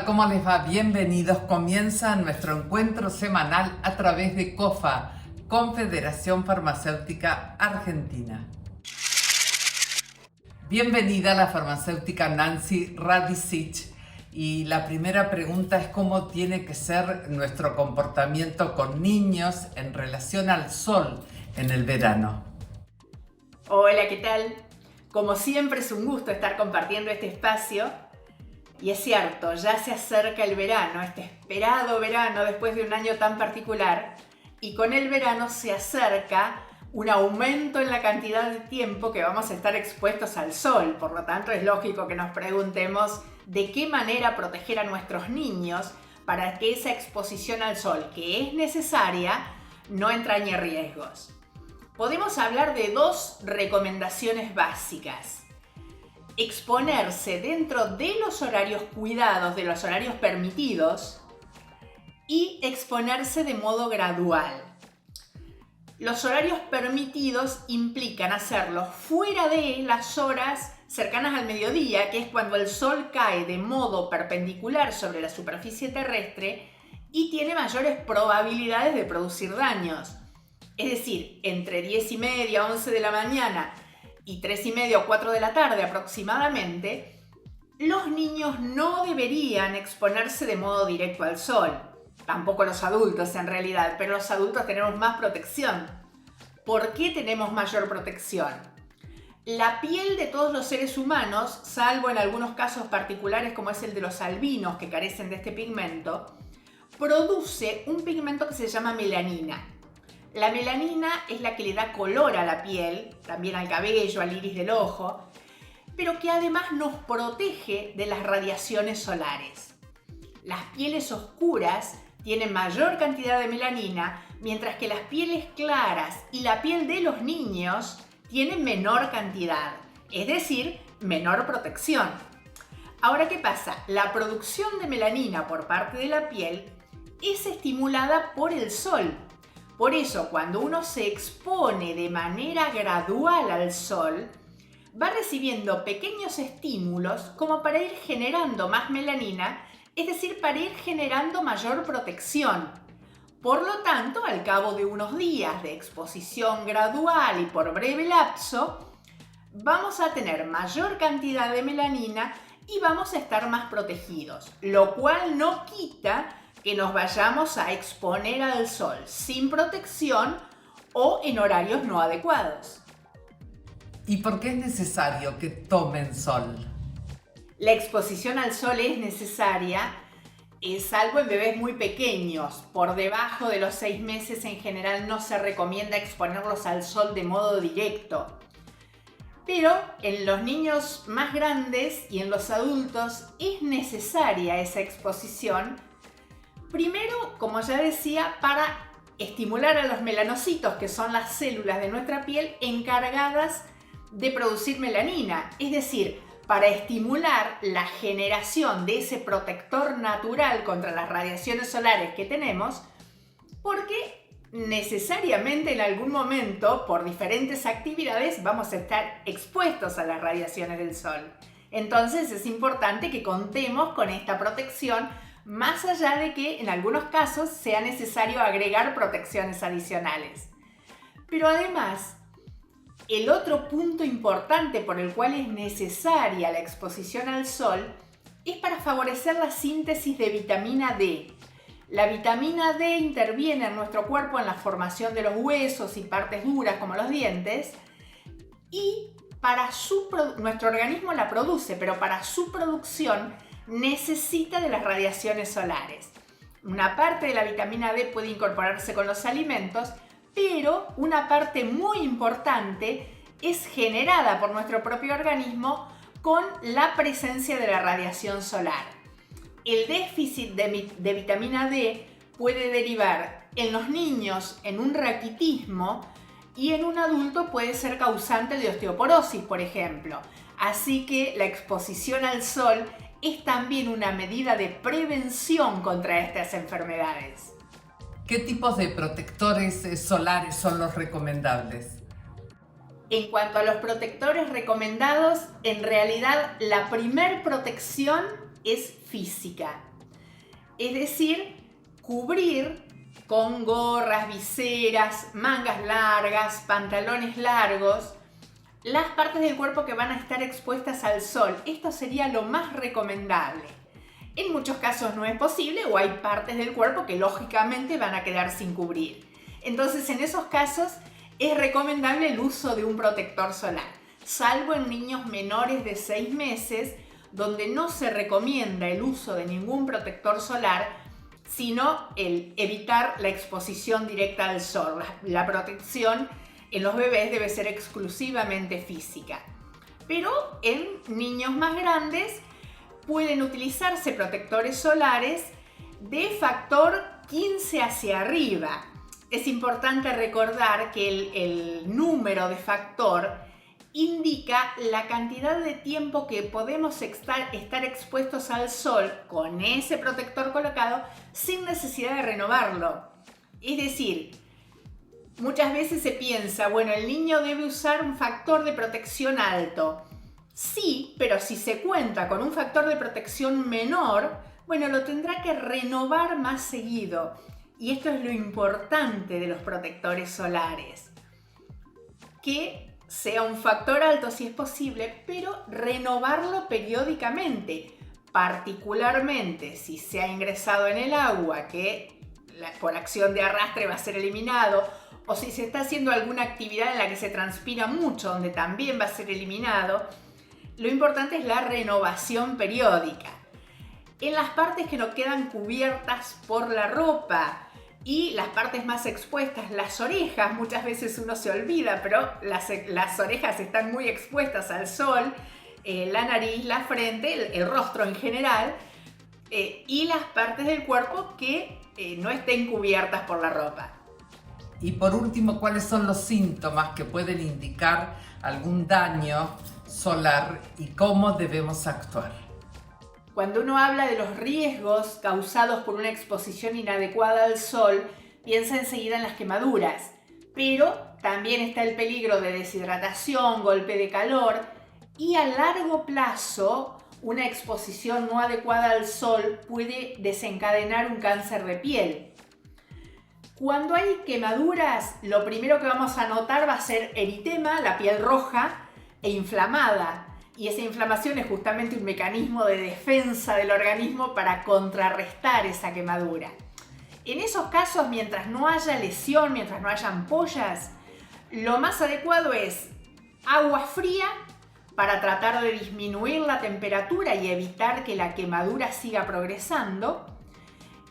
¿Cómo les va? Bienvenidos. Comienza nuestro encuentro semanal a través de COFA, Confederación Farmacéutica Argentina. Bienvenida a la farmacéutica Nancy Radicic. Y la primera pregunta es cómo tiene que ser nuestro comportamiento con niños en relación al sol en el verano. Hola, ¿qué tal? Como siempre es un gusto estar compartiendo este espacio. Y es cierto, ya se acerca el verano, este esperado verano después de un año tan particular. Y con el verano se acerca un aumento en la cantidad de tiempo que vamos a estar expuestos al sol. Por lo tanto, es lógico que nos preguntemos de qué manera proteger a nuestros niños para que esa exposición al sol, que es necesaria, no entrañe riesgos. Podemos hablar de dos recomendaciones básicas. Exponerse dentro de los horarios cuidados, de los horarios permitidos, y exponerse de modo gradual. Los horarios permitidos implican hacerlo fuera de las horas cercanas al mediodía, que es cuando el sol cae de modo perpendicular sobre la superficie terrestre y tiene mayores probabilidades de producir daños. Es decir, entre 10:30, 11 de la mañana y 3:30 o 4 de la tarde aproximadamente, los niños no deberían exponerse de modo directo al sol. Tampoco los adultos en realidad, pero los adultos tenemos más protección. ¿Por qué tenemos mayor protección? La piel de todos los seres humanos, salvo en algunos casos particulares como es el de los albinos que carecen de este pigmento, produce un pigmento que se llama melanina. La melanina es la que le da color a la piel, también al cabello, al iris del ojo, pero que además nos protege de las radiaciones solares. Las pieles oscuras tienen mayor cantidad de melanina, mientras que las pieles claras y la piel de los niños tienen menor cantidad, es decir, menor protección. Ahora, ¿qué pasa? La producción de melanina por parte de la piel es estimulada por el sol. Por eso, cuando uno se expone de manera gradual al sol, va recibiendo pequeños estímulos como para ir generando más melanina, es decir, para ir generando mayor protección. Por lo tanto, al cabo de unos días de exposición gradual y por breve lapso, vamos a tener mayor cantidad de melanina y vamos a estar más protegidos, lo cual no quita que nos vayamos a exponer al sol sin protección o en horarios no adecuados. ¿Y por qué es necesario que tomen sol? La exposición al sol es necesaria, salvo en bebés muy pequeños. Por debajo de los 6 meses en general no se recomienda exponerlos al sol de modo directo. Pero en los niños más grandes y en los adultos es necesaria esa exposición. Primero, como ya decía, para estimular a los melanocitos, que son las células de nuestra piel encargadas de producir melanina, es decir, para estimular la generación de ese protector natural contra las radiaciones solares que tenemos, porque necesariamente en algún momento, por diferentes actividades, vamos a estar expuestos a las radiaciones del sol. Entonces es importante que contemos con esta protección, más allá de que en algunos casos sea necesario agregar protecciones adicionales. Pero además, el otro punto importante por el cual es necesaria la exposición al sol es para favorecer la síntesis de vitamina D. La vitamina D interviene en nuestro cuerpo en la formación de los huesos y partes duras como los dientes y nuestro organismo la produce, pero para su producción necesita de las radiaciones solares. Una parte de la vitamina D puede incorporarse con los alimentos, pero una parte muy importante es generada por nuestro propio organismo con la presencia de la radiación solar. El déficit de vitamina D puede derivar en los niños en un raquitismo y en un adulto puede ser causante de osteoporosis, por ejemplo. Así que la exposición al sol es también una medida de prevención contra estas enfermedades. ¿Qué tipos de protectores solares son los recomendables? En cuanto a los protectores recomendados, en realidad la primer protección es física. Es decir, cubrir con gorras, viseras, mangas largas, pantalones largos, las partes del cuerpo que van a estar expuestas al sol. Esto sería lo más recomendable. En muchos casos no es posible o hay partes del cuerpo que lógicamente van a quedar sin cubrir. Entonces, en esos casos es recomendable el uso de un protector solar, salvo en niños menores de 6 meses, donde no se recomienda el uso de ningún protector solar, sino el evitar la exposición directa al sol. La protección en los bebés debe ser exclusivamente física. Pero en niños más grandes pueden utilizarse protectores solares de factor 15 hacia arriba. Es importante recordar que el número de factor indica la cantidad de tiempo que podemos estar expuestos al sol con ese protector colocado sin necesidad de renovarlo. Es decir, muchas veces se piensa, bueno, el niño debe usar un factor de protección alto. Sí, pero si se cuenta con un factor de protección menor, bueno, lo tendrá que renovar más seguido. Y esto es lo importante de los protectores solares. Que sea un factor alto si es posible, pero renovarlo periódicamente, particularmente si se ha ingresado en el agua, que por acción de arrastre va a ser eliminado, o si se está haciendo alguna actividad en la que se transpira mucho, donde también va a ser eliminado. Lo importante es la renovación periódica. En las partes que no quedan cubiertas por la ropa y las partes más expuestas, las orejas, muchas veces uno se olvida, pero las orejas están muy expuestas al sol, la nariz, la frente, el rostro en general, y las partes del cuerpo que no estén cubiertas por la ropa. Y por último, ¿cuáles son los síntomas que pueden indicar algún daño solar y cómo debemos actuar? Cuando uno habla de los riesgos causados por una exposición inadecuada al sol, piensa enseguida en las quemaduras, pero también está el peligro de deshidratación, golpe de calor y a largo plazo una exposición no adecuada al sol puede desencadenar un cáncer de piel. Cuando hay quemaduras, lo primero que vamos a notar va a ser eritema, la piel roja e inflamada. Y esa inflamación es justamente un mecanismo de defensa del organismo para contrarrestar esa quemadura. En esos casos, mientras no haya lesión, mientras no haya ampollas, lo más adecuado es agua fría para tratar de disminuir la temperatura y evitar que la quemadura siga progresando,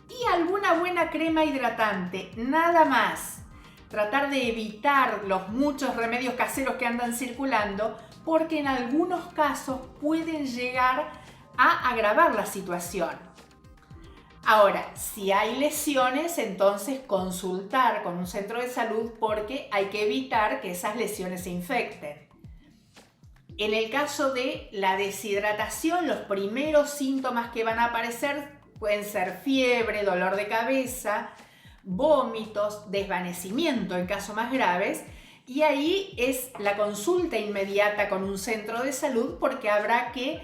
y alguna buena crema hidratante, nada más. Tratar de evitar los muchos remedios caseros que andan circulando, porque en algunos casos pueden llegar a agravar la situación. Ahora, si hay lesiones, entonces consultar con un centro de salud porque hay que evitar que esas lesiones se infecten. En el caso de la deshidratación, los primeros síntomas que van a aparecer pueden ser fiebre, dolor de cabeza, vómitos, desvanecimiento en casos más graves, y ahí es la consulta inmediata con un centro de salud porque habrá que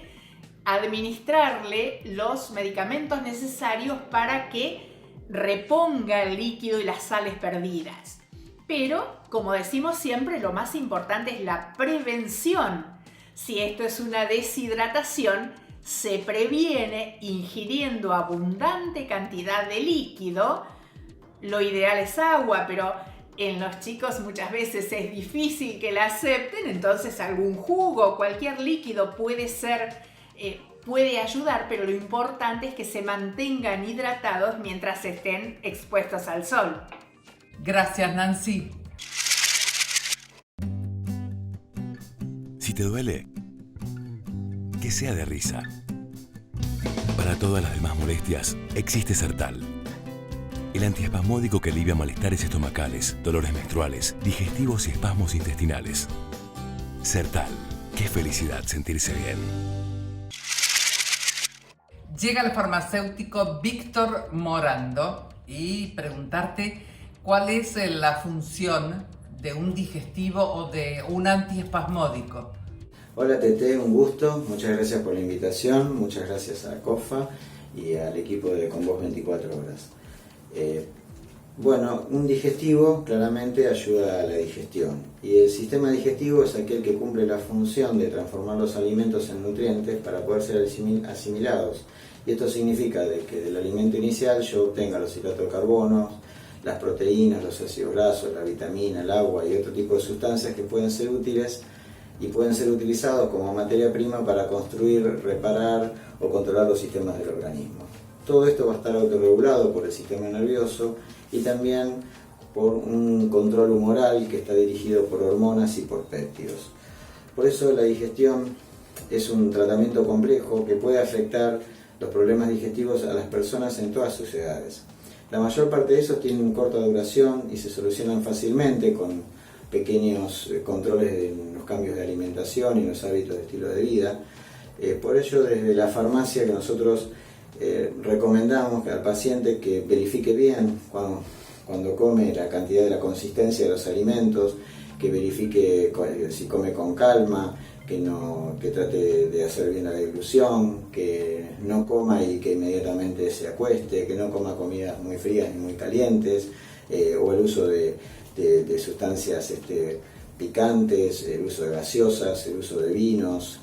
administrarle los medicamentos necesarios para que reponga el líquido y las sales perdidas. Pero, como decimos siempre, lo más importante es la prevención. Si esto es una deshidratación, se previene ingiriendo abundante cantidad de líquido. Lo ideal es agua, pero en los chicos muchas veces es difícil que la acepten, entonces algún jugo, cualquier líquido puede ayudar, pero lo importante es que se mantengan hidratados mientras estén expuestos al sol. Gracias, Nancy. Si te duele, que sea de risa. Para todas las demás molestias, existe Sertal. El antiespasmódico que alivia malestares estomacales, dolores menstruales, digestivos y espasmos intestinales. Sertal. Qué felicidad sentirse bien. Llega el farmacéutico Víctor Morando y preguntarte cuál es la función de un digestivo o de un antiespasmódico. Hola Tete, un gusto, muchas gracias por la invitación, muchas gracias a COFA y al equipo de Con Vos 24 Horas. Bueno, un digestivo claramente ayuda a la digestión, y el sistema digestivo es aquel que cumple la función de transformar los alimentos en nutrientes para poder ser asimilados. Y esto significa de que del alimento inicial yo obtenga los hidratos de carbono, las proteínas, los ácidos grasos, la vitamina, el agua y otro tipo de sustancias que pueden ser útiles y pueden ser utilizados como materia prima para construir, reparar o controlar los sistemas del organismo. Todo esto va a estar autorregulado por el sistema nervioso y también por un control humoral que está dirigido por hormonas y por péptidos. Por eso la digestión es un tratamiento complejo que puede afectar los problemas digestivos a las personas en todas sus edades. La mayor parte de esos tienen corta duración y se solucionan fácilmente con pequeños controles en los cambios de alimentación y los hábitos de estilo de vida. Por ello, desde la farmacia que nosotros recomendamos al paciente que verifique bien cuando come la cantidad de la consistencia de los alimentos, que verifique si come con calma, que trate de hacer bien la deglución, que no coma y que inmediatamente se acueste, que no coma comidas muy frías ni muy calientes, o el uso de sustancias picantes, el uso de gaseosas, el uso de vinos,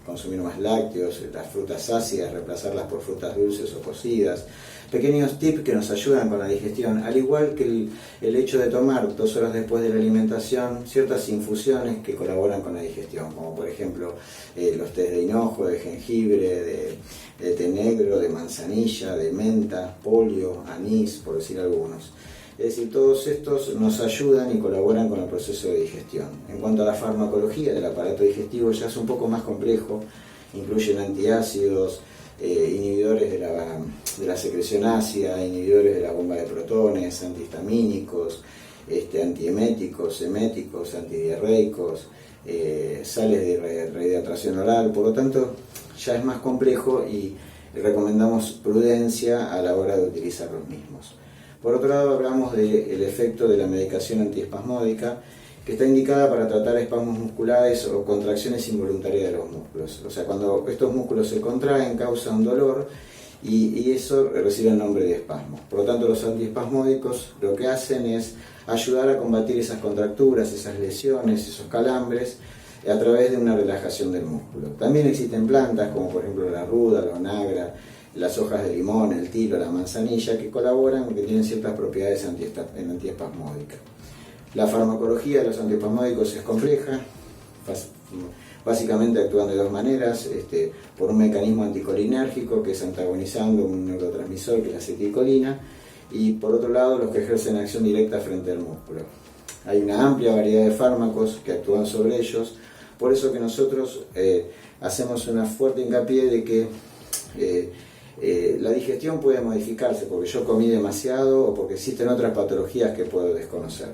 consumir más lácteos, las frutas ácidas, reemplazarlas por frutas dulces o cocidas. Pequeños tips que nos ayudan con la digestión, al igual que el hecho de tomar 2 horas después de la alimentación ciertas infusiones que colaboran con la digestión, como por ejemplo los tés de hinojo, de jengibre, de té negro, de manzanilla, de menta, polio, anís, por decir algunos. Es decir, todos estos nos ayudan y colaboran con el proceso de digestión. En cuanto a la farmacología del aparato digestivo, ya es un poco más complejo. Incluyen antiácidos, inhibidores de la secreción ácida, inhibidores de la bomba de protones, antihistamínicos, antieméticos, eméticos, antidiarreicos, sales de rehidratación oral. Por lo tanto, ya es más complejo y recomendamos prudencia a la hora de utilizar los mismos. Por otro lado, hablamos del efecto de la medicación antiespasmódica, que está indicada para tratar espasmos musculares o contracciones involuntarias de los músculos. O sea, cuando estos músculos se contraen, causa un dolor y eso recibe el nombre de espasmo. Por lo tanto, los antiespasmódicos lo que hacen es ayudar a combatir esas contracturas, esas lesiones, esos calambres, a través de una relajación del músculo. También existen plantas como por ejemplo la ruda, la onagra, las hojas de limón, el tilo, la manzanilla, que colaboran, que tienen ciertas propiedades antiespasmódicas. La farmacología de los antiespasmódicos es compleja, básicamente actúan de 2 maneras, por un mecanismo anticolinérgico, que es antagonizando un neurotransmisor, que es la acetilcolina, y por otro lado los que ejercen acción directa frente al músculo. Hay una amplia variedad de fármacos que actúan sobre ellos, por eso que nosotros hacemos una fuerte hincapié de que la digestión puede modificarse porque yo comí demasiado o porque existen otras patologías que puedo desconocer.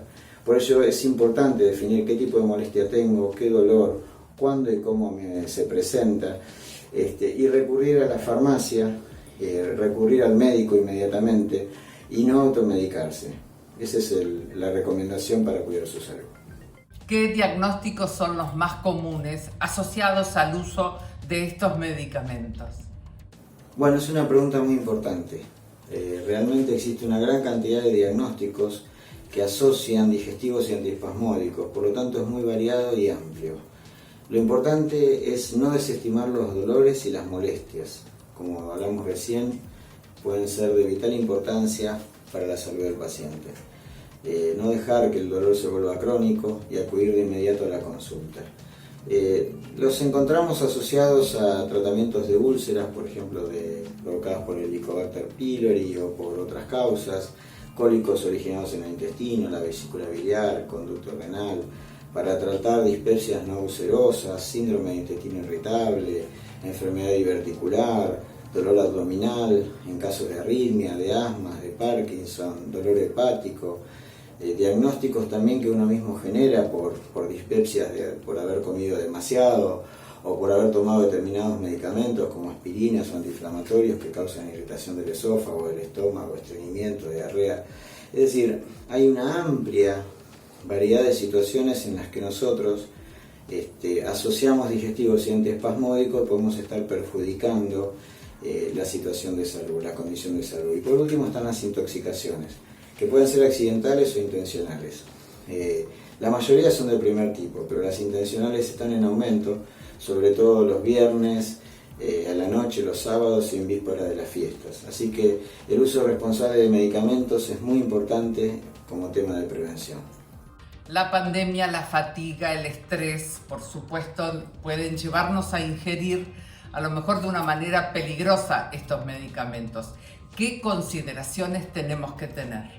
Por ello es importante definir qué tipo de molestia tengo, qué dolor, cuándo y cómo se presenta, y recurrir a la farmacia, recurrir al médico inmediatamente y no automedicarse. Esa es la recomendación para cuidar su salud. ¿Qué diagnósticos son los más comunes asociados al uso de estos medicamentos? Bueno, es una pregunta muy importante. Realmente existe una gran cantidad de diagnósticos que asocian digestivos y antiespasmódicos, por lo tanto es muy variado y amplio. Lo importante es no desestimar los dolores y las molestias. Como hablamos recién, pueden ser de vital importancia para la salud del paciente. No dejar que el dolor se vuelva crónico y acudir de inmediato a la consulta. Los encontramos asociados a tratamientos de úlceras, por ejemplo, provocadas por el Helicobacter pylori o por otras causas, cólicos originados en el intestino, la vesícula biliar, conducto renal, para tratar dispepsias no ulcerosas, síndrome de intestino irritable, enfermedad diverticular, dolor abdominal, en casos de arritmia, de asma, de Parkinson, dolor hepático, diagnósticos también que uno mismo genera por dispepsias, por haber comido demasiado o por haber tomado determinados medicamentos como aspirinas o antiinflamatorios que causan irritación del esófago, del estómago, estreñimiento, diarrea. Es decir, hay una amplia variedad de situaciones en las que nosotros asociamos digestivos y antiespasmódicos y podemos estar perjudicando la situación de salud, la condición de salud. Y por último están las intoxicaciones, que pueden ser accidentales o intencionales. La mayoría son del primer tipo, pero las intencionales están en aumento, sobre todo los viernes, a la noche, los sábados y en víspera de las fiestas. Así que el uso responsable de medicamentos es muy importante como tema de prevención. La pandemia, la fatiga, el estrés, por supuesto, pueden llevarnos a ingerir a lo mejor de una manera peligrosa estos medicamentos. ¿Qué consideraciones tenemos que tener?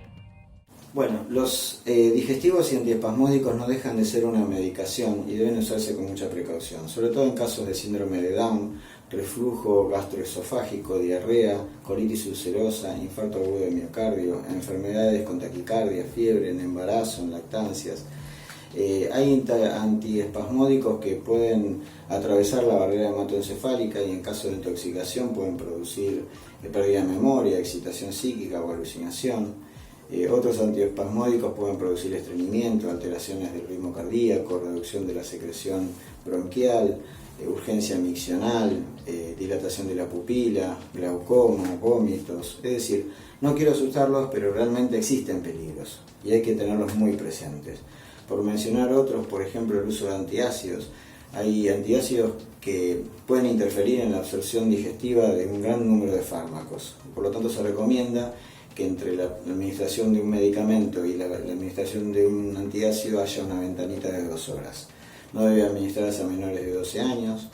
Bueno, los digestivos y antiespasmódicos no dejan de ser una medicación y deben usarse con mucha precaución, sobre todo en casos de síndrome de Down, reflujo gastroesofágico, diarrea, colitis ulcerosa, infarto agudo de miocardio, enfermedades con taquicardia, fiebre, en embarazo, en lactancias. Hay antiespasmódicos que pueden atravesar la barrera hematoencefálica y en caso de intoxicación pueden producir pérdida de memoria, excitación psíquica o alucinación. Otros antiespasmódicos pueden producir estreñimiento, alteraciones del ritmo cardíaco, reducción de la secreción bronquial, urgencia miccional, dilatación de la pupila, glaucoma, vómitos. Es decir, no quiero asustarlos, pero realmente existen peligros y hay que tenerlos muy presentes. Por mencionar otros, por ejemplo, el uso de antiácidos. Hay antiácidos que pueden interferir en la absorción digestiva de un gran número de fármacos. Por lo tanto, se recomienda que entre la administración de un medicamento y la administración de un antiácido haya una ventanita de 2 horas. No debe administrarse a menores de 12 años.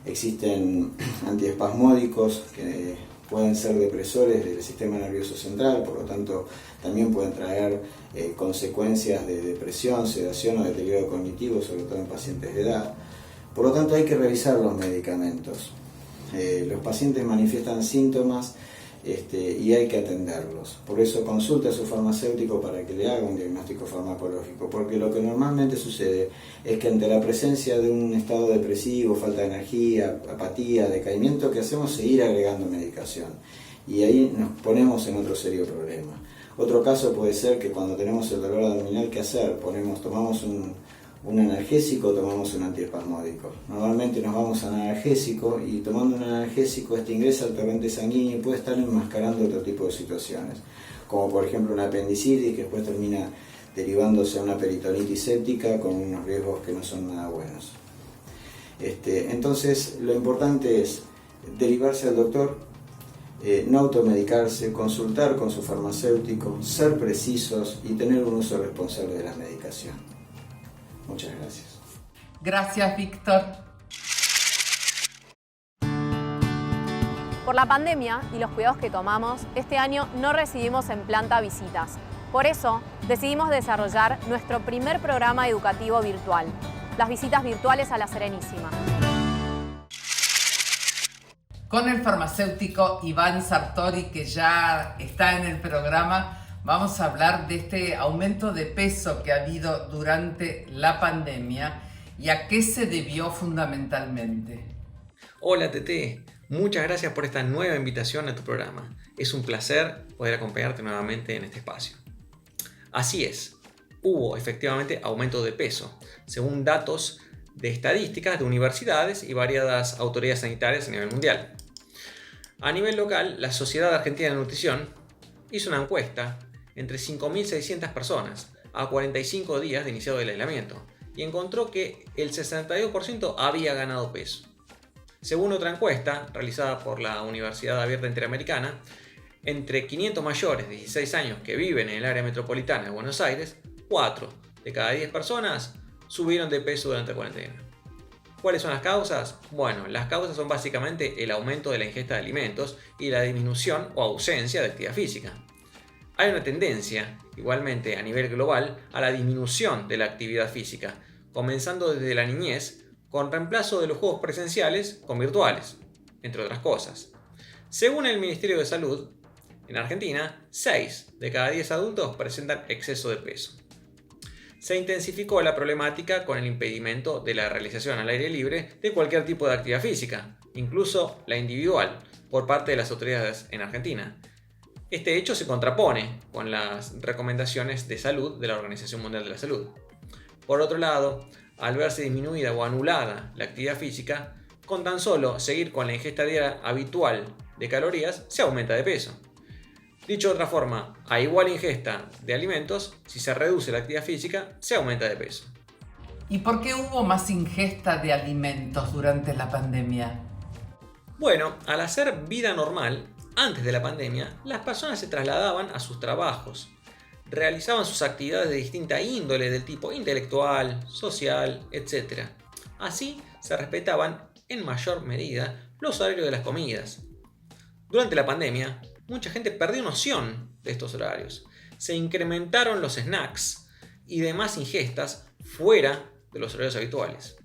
Existen antiespasmódicos que pueden ser depresores del sistema nervioso central, por lo tanto también pueden traer consecuencias de depresión, sedación o deterioro cognitivo, sobre todo en pacientes de edad. Por lo tanto hay que revisar los medicamentos. Los pacientes manifiestan síntomas y hay que atenderlos. Por eso consulte a su farmacéutico para que le haga un diagnóstico farmacológico, porque lo que normalmente sucede es que ante la presencia de un estado depresivo, falta de energía, apatía, decaimiento, que hacemos seguir agregando medicación y ahí nos ponemos en otro serio problema. Otro caso puede ser que cuando tenemos el dolor abdominal, ¿qué hacer? Tomamos un analgésico, tomamos un antiespasmódico. Normalmente nos vamos a un analgésico y tomando un analgésico ingresa al torrente sanguíneo y puede estar enmascarando otro tipo de situaciones, como por ejemplo una apendicitis que después termina derivándose a una peritonitis séptica con unos riesgos que no son nada buenos. Entonces lo importante es derivarse al doctor, no automedicarse, consultar con su farmacéutico, ser precisos y tener un uso responsable de la medicación. Muchas gracias. Gracias, Víctor. Por la pandemia y los cuidados que tomamos, este año no recibimos en planta visitas. Por eso, decidimos desarrollar nuestro primer programa educativo virtual, las visitas virtuales a La Serenísima. Con el farmacéutico Iván Sartori, que ya está en el programa, vamos a hablar de este aumento de peso que ha habido durante la pandemia y a qué se debió fundamentalmente. Hola Tete, muchas gracias por esta nueva invitación a tu programa. Es un placer poder acompañarte nuevamente en este espacio. Así es, hubo efectivamente aumento de peso, según datos de estadísticas de universidades y variadas autoridades sanitarias a nivel mundial. A nivel local, la Sociedad Argentina de Nutrición hizo una encuesta entre 5.600 personas a 45 días de iniciado el aislamiento y encontró que el 62% había ganado peso. Según otra encuesta realizada por la Universidad Abierta Interamericana, entre 500 mayores de 16 años que viven en el área metropolitana de Buenos Aires, 4 de cada 10 personas subieron de peso durante la cuarentena. ¿Cuáles son las causas? Bueno, las causas son básicamente el aumento de la ingesta de alimentos y la disminución o ausencia de actividad física. Hay una tendencia, igualmente a nivel global, a la disminución de la actividad física, comenzando desde la niñez, con reemplazo de los juegos presenciales con virtuales, entre otras cosas. Según el Ministerio de Salud, en Argentina, 6 de cada 10 adultos presentan exceso de peso. Se intensificó la problemática con el impedimento de la realización al aire libre de cualquier tipo de actividad física, incluso la individual, por parte de las autoridades en Argentina. Este hecho se contrapone con las recomendaciones de salud de la Organización Mundial de la Salud. Por otro lado, al verse disminuida o anulada la actividad física, con tan solo seguir con la ingesta diaria habitual de calorías, se aumenta de peso. Dicho de otra forma, a igual ingesta de alimentos, si se reduce la actividad física, se aumenta de peso. ¿Y por qué hubo más ingesta de alimentos durante la pandemia? Bueno, al hacer vida normal, antes de la pandemia, las personas se trasladaban a sus trabajos, realizaban sus actividades de distinta índole del tipo intelectual, social, etc. Así se respetaban en mayor medida los horarios de las comidas. Durante la pandemia, mucha gente perdió noción de estos horarios. Se incrementaron los snacks y demás ingestas fuera de los horarios habituales.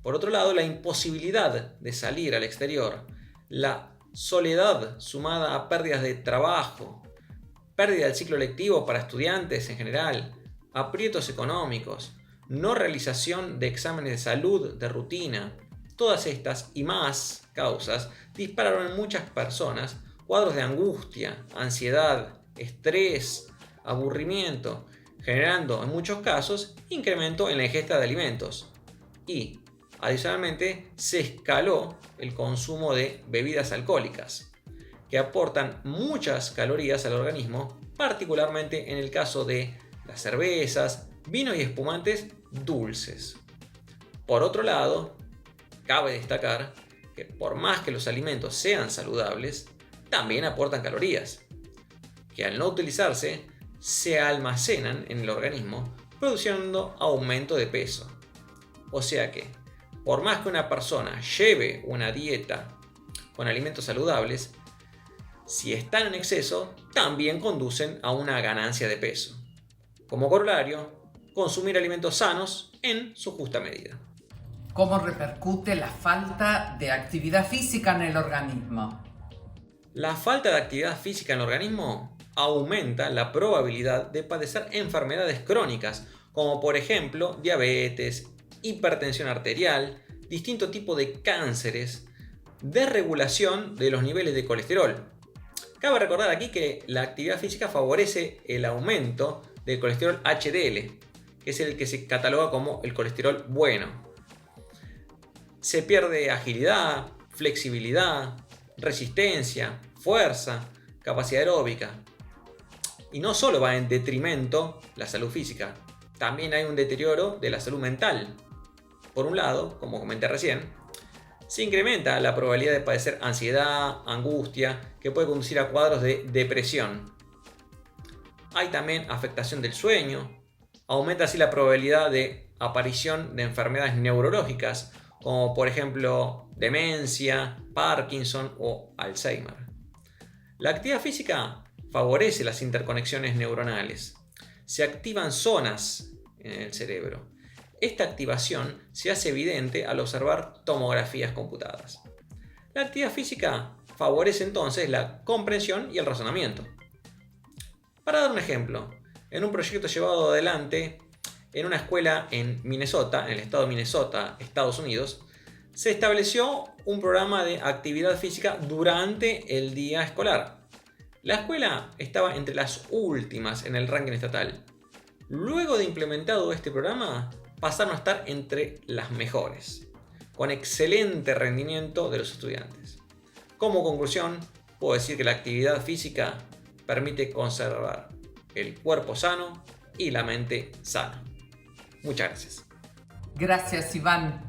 Por otro lado, la imposibilidad de salir al exterior, la soledad sumada a pérdidas de trabajo, pérdida del ciclo lectivo para estudiantes en general, aprietos económicos, no realización de exámenes de salud de rutina, todas estas y más causas dispararon en muchas personas cuadros de angustia, ansiedad, estrés, aburrimiento, generando en muchos casos incremento en la ingesta de alimentos. Y, adicionalmente, se escaló el consumo de bebidas alcohólicas, que aportan muchas calorías al organismo, particularmente en el caso de las cervezas, vinos y espumantes dulces. Por otro lado, cabe destacar que por más que los alimentos sean saludables, también aportan calorías, que al no utilizarse se almacenan en el organismo, produciendo aumento de peso. O sea que, por más que una persona lleve una dieta con alimentos saludables, si están en exceso, también conducen a una ganancia de peso. Como corolario, consumir alimentos sanos en su justa medida. ¿Cómo repercute la falta de actividad física en el organismo? La falta de actividad física en el organismo aumenta la probabilidad de padecer enfermedades crónicas, como por ejemplo diabetes, hipertensión arterial, distinto tipo de cánceres, desregulación de los niveles de colesterol. Cabe recordar aquí que la actividad física favorece el aumento del colesterol HDL, que es el que se cataloga como el colesterol bueno. Se pierde agilidad, flexibilidad, resistencia, fuerza, capacidad aeróbica. Y no solo va en detrimento la salud física, también hay un deterioro de la salud mental. Por un lado, como comenté recién, se incrementa la probabilidad de padecer ansiedad, angustia, que puede conducir a cuadros de depresión. Hay también afectación del sueño, aumenta así la probabilidad de aparición de enfermedades neurológicas, como por ejemplo demencia, Parkinson o Alzheimer. La actividad física favorece las interconexiones neuronales. Se activan zonas en el cerebro. Esta activación se hace evidente al observar tomografías computadas. La actividad física favorece entonces la comprensión y el razonamiento. Para dar un ejemplo, en un proyecto llevado adelante en una escuela en Minnesota, en el estado de Minnesota, Estados Unidos, se estableció un programa de actividad física durante el día escolar. La escuela estaba entre las últimas en el ranking estatal. Luego de implementado este programa, pasaron a estar entre las mejores, con excelente rendimiento de los estudiantes. Como conclusión, puedo decir que la actividad física permite conservar el cuerpo sano y la mente sana. Muchas gracias. Gracias, Iván.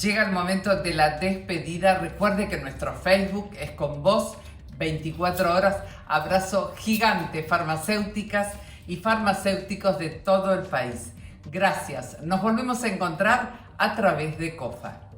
Llega el momento de la despedida. Recuerde que nuestro Facebook es Con Vos 24 horas. Abrazo gigante, farmacéuticas y farmacéuticos de todo el país. Gracias. Nos volvemos a encontrar a través de COFA.